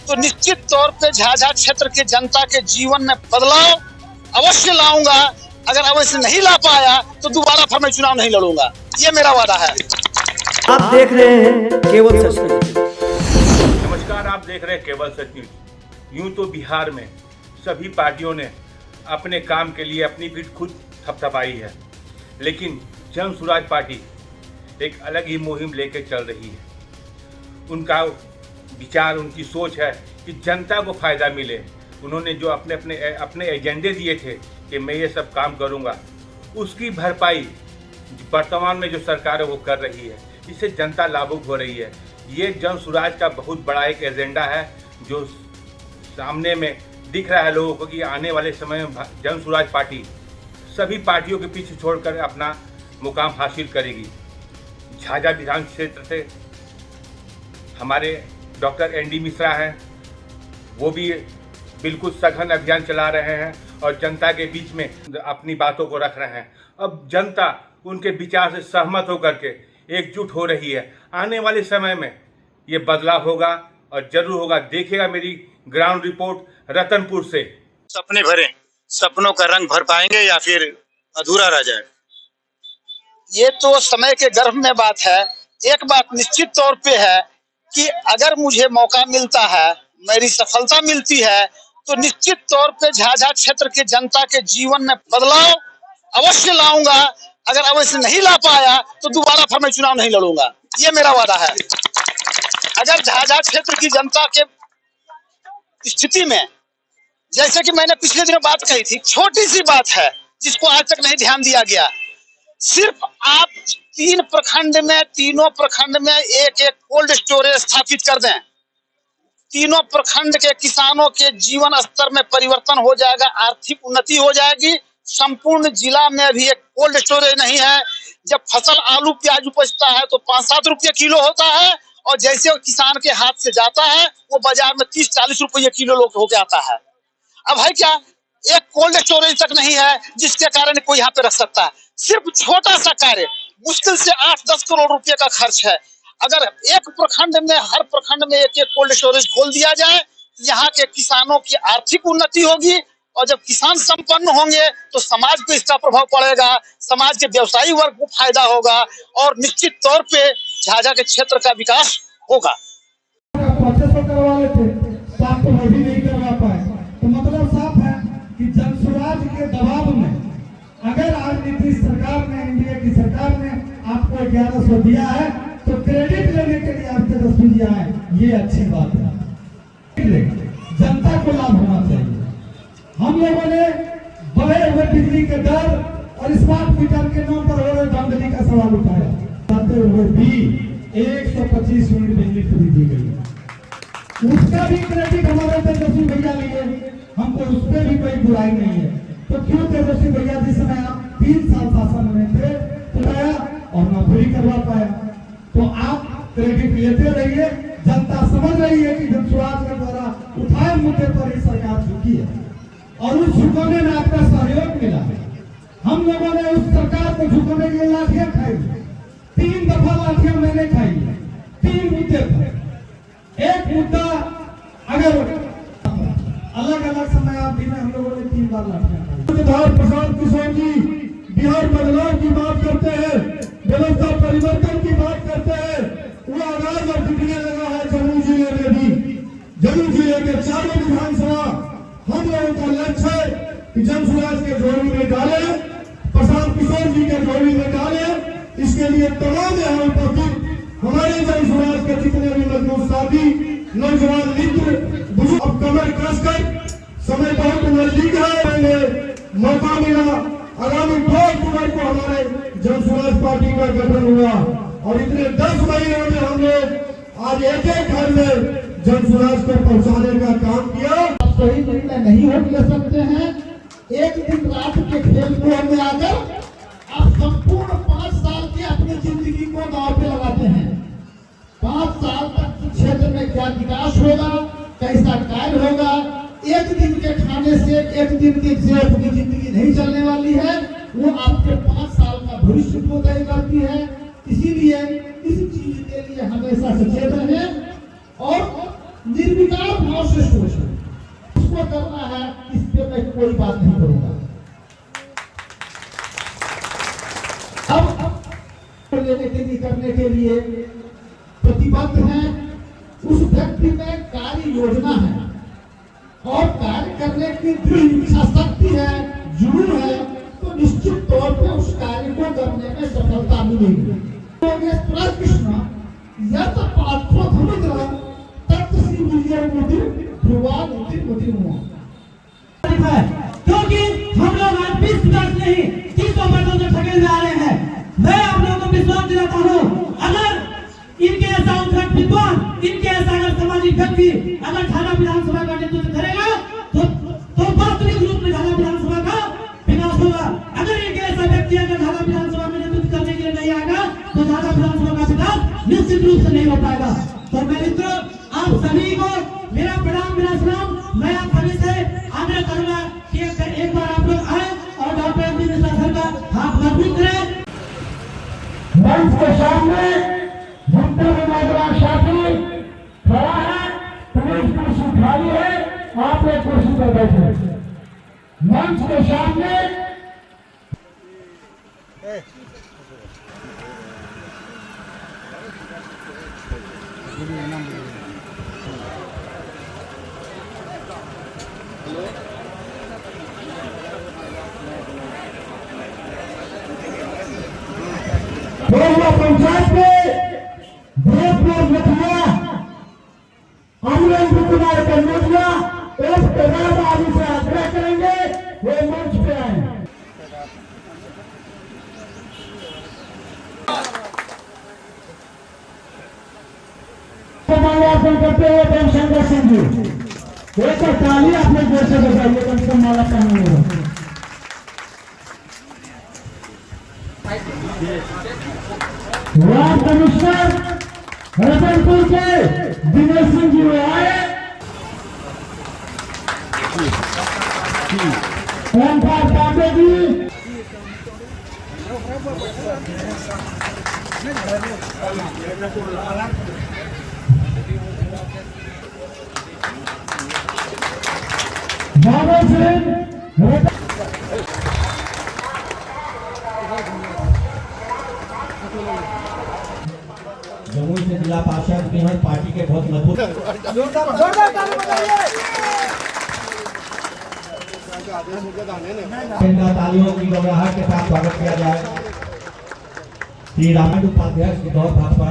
तो निश्चित तौर पे झाझा क्षेत्र के जनता के जीवन में बदलाव अवश्य लाऊंगा। अगर अवश्य नहीं ला पाया तो दोबारा फिर मैं चुनाव नहीं लड़ूंगा, ये मेरा वादा है। आप देख रहे हैं केवल सच न्यूज। नमस्कार, आप देख रहे हैं केवल सच न्यूज। यूं तो बिहार में सभी पार्टियों ने अपने काम के लिए अपनी पीठ खुद थपथपाई है, लेकिन जन स्वराज पार्टी एक अलग ही मुहिम लेकर चल रही है। उनका विचार, उनकी सोच है कि जनता को फायदा मिले। उन्होंने जो अपने एजेंडे दिए थे कि मैं ये सब काम करूंगा, उसकी भरपाई वर्तमान में जो सरकार है वो कर रही है। इससे जनता लाभुक हो रही है। ये जन स्वराज का बहुत बड़ा एक एजेंडा है जो सामने में दिख रहा है लोगों को कि आने वाले समय में जन स्वराज पार्टी सभी पार्टियों के पीछे छोड़कर अपना मुकाम हासिल करेगी। झाझा विधान क्षेत्र से हमारे डॉक्टर एनडी मिश्रा हैं, वो भी बिल्कुल सघन अभियान चला रहे हैं और जनता के बीच में अपनी बातों को रख रहे हैं। अब जनता उनके विचार से सहमत होकर के एकजुट हो रही है। आने वाले समय में ये बदलाव होगा और जरूर होगा। देखिएगा मेरी ग्राउंड रिपोर्ट रतनपुर से। सपने भरे, सपनों का रंग भर पाएंगे या फिर अधूरा रह जाए, ये तो समय के गर्भ में बात है। एक बात निश्चित तौर पे है कि अगर मुझे मौका मिलता है, मेरी सफलता मिलती है, तो निश्चित तौर पे झाझा क्षेत्र के जनता के जीवन में बदलाव अवश्य लाऊंगा। अगर अवश्य नहीं ला पाया तो दोबारा फिर मैं चुनाव नहीं लड़ूंगा, ये मेरा वादा है। अगर झाझा क्षेत्र की जनता के स्थिति में, जैसे कि मैंने पिछले दिनों बात कही थी, छोटी सी बात है जिसको आज तक नहीं ध्यान दिया गया। सिर्फ आप तीनों प्रखंड में एक एक कोल्ड स्टोरेज स्थापित कर दें, तीनों प्रखंड के किसानों के जीवन स्तर में परिवर्तन हो जाएगा, आर्थिक उन्नति हो जाएगी। संपूर्ण जिला में अभी एक कोल्ड स्टोरेज नहीं है। जब फसल आलू प्याज उपजता है तो 5-7 रुपये किलो होता है, और जैसे वो किसान के हाथ से जाता है वो बाजार में 30-40 रुपये किलो होके आता है। अब है क्या, एक कोल्ड स्टोरेज तक नहीं है जिसके कारण कोई यहाँ पे रख सकता है। सिर्फ छोटा सा कार्य, मुश्किल से 8-10 करोड़ रुपए का खर्च है। अगर एक प्रखंड में, हर प्रखंड में एक एक कोल्ड स्टोरेज खोल दिया जाए, यहाँ के किसानों की आर्थिक उन्नति होगी, और जब किसान संपन्न होंगे तो समाज पे इसका प्रभाव पड़ेगा, समाज के व्यवसायी वर्ग को फायदा होगा, और निश्चित तौर पे झाझा के क्षेत्र का विकास होगा। करवा लेते, साफ तो वो भी नहीं करवा पाए, तो मतलब साफ है कि जन स्वराज के दबाव में अगर आज नीतीश सरकार ने, एनडीए की सरकार ने आपको 1100 दिया है तो क्रेडिट लेने के लिए आप तेजस्वी दिया है, ये अच्छी बात है। जनता को लाभ होना चाहिए। हम लोगों ने बढ़े हुए बिजली के दर और स्मार्ट मीटर के नाम पर हो रहे धांधली का सवाल उठाया, बताते हुए भी 125 यूनिट बिजली फ्री दी गई। उसका भी क्रेडिट हमारे तेजस्वी भैया लिए, हमको उस पर भी कोई बुराई नहीं है। तो क्यों तेजस्वी भैया जिस समय आप 3 साल शासन में थे तो आया और ना पूरी करवा पाया, तो आप क्रेडिट लेते रहिए। जनता समझ रही है कि जन स्वराज के द्वारा उठाए मुद्दे पर ही सरकार झुकी है और उस झुकाने में आपका सहयोग मिला है। हम लोगों ने उस सरकार को झुकाने के लिए लाठियां खाई, 3 दफा लाठियां मैंने खाई है 3 मुद्दे पर। एक मुद्दा अगर अलग अलग समय आप भी में हम लोगों ने 3 बार लाठियां खाई। प्रशांत किशोर जी बिहार बदलाव की बात करते हैं, व्यवस्था परिवर्तन की बात करते हैं, वो आगाज और दिखने लगा है जमुई जिले में भी। जमुई जिले के 4 विधानसभा हम लोगों का लक्ष्य है कि जन स्वराज के झोली में डाले, प्रशांत किशोर जी के झोली में डाले। इसके लिए तमाम यहाँ उपस्थित हमारे जन स्वराज के जितने भी मजबूत साथी, नौजवान मित्र, अब कमर कसकर समय बहुत नजदीक है, मौका मिला। आगामी 2 अक्टूबर को हमारे जन स्वराज पार्टी का गठन हुआ और इतने 10 महीनों में हम लोग आज एक घर में जन स्वराज को पहुंचाने का काम किया। आप सही निर्णय नहीं हो ले सकते हैं। एक दिन रात के खेल में आकर आप संपूर्ण 5 साल की अपनी जिंदगी को दांव पे लगाते हैं। 5 साल तक क्षेत्र में क्या विकास होगा, कैसा कार्य होगा, एक दिन के खाने से, एक दिन से अपनी जिंदगी नहीं चलने वाली है। वो आपके 5 साल का भविष्य को तय करती है। इसीलिए इस चीज के लिए हमेशा सचेत रहें और निर्विकार भाव से सोचो, उसको करना है, इस पे मैं कोई बात नहीं करूंगा। अब लेने के लिए करने के लिए प्रतिबद्ध हैं, उस व्यक्ति में कार्य योजना है और कार्य करने की दृढ़ इच्छा शक्ति है, जुनून है, तो निश्चित तौर पे उस कार्य को करने में सफलता मिलेगी। कृष्ण यत पार्थो धनुद्र तत् श्री विजय मुद्र ध्रुवा मुद्र हुआ। क्योंकि हम लोग आज 20 वर्ष नहीं 30 वर्षों से ठगे जा रहे हैं। मैं आप लोगों को विश्वास दिलाता हूँ, अगर इनके ऐसा उत्कृष्ट विद्वान, इनके ऐसा अगर सामाजिक व्यक्ति अगर झाला विधानसभा का नेतृत्व करेगा तो वास्तविक रूप में झाला विधानसभा का विनाश होगा। अगर इनके ऐसा व्यक्ति अगर झाला विधानसभा में नेतृत्व करने के लिए नहीं आएगा तो झाला विधानसभा का विकास निश्चित रूप से नहीं हो पाएगा। तो मैं मित्रों, आप सभी को मेरा प्रणाम, मेरा सलाम। मैं आप सभी से आग्रह करूंगा कि एक बार आप लोग आए और डॉक्टर मिश्रा सर का हाथ मजबूत करें। मंच के सामने भुट्टो विनोदराज साथी खड़ा है, पुलिस कुर्सी खाली है, आप एक कुर्सी पर बैठे। मंच के सामने पंचायत के भरतपुर मुखिया अमरेंद्र कुमार कन्नौजिया एक प्रधान आदि से आग्रह करेंगे वो मंच पे आए। माल्यार्पण करते हुए रामशंकर सिंह जी, एक ताली अपने जोर से बजाइए, कम से माला पहनेंगे। वार्ड कमिश्नर रतनपुर के दिनेश सिंह जी वो आए, ओमकार पांडे जी, माधव सिंह जमुई से जिला पार्षद बिहार पार्टी के बहुत मजबूत तालियों की गड़गड़ाहट के साथ स्वागत किया जाए। श्री रामायण उपाध्याय गौर भाजपा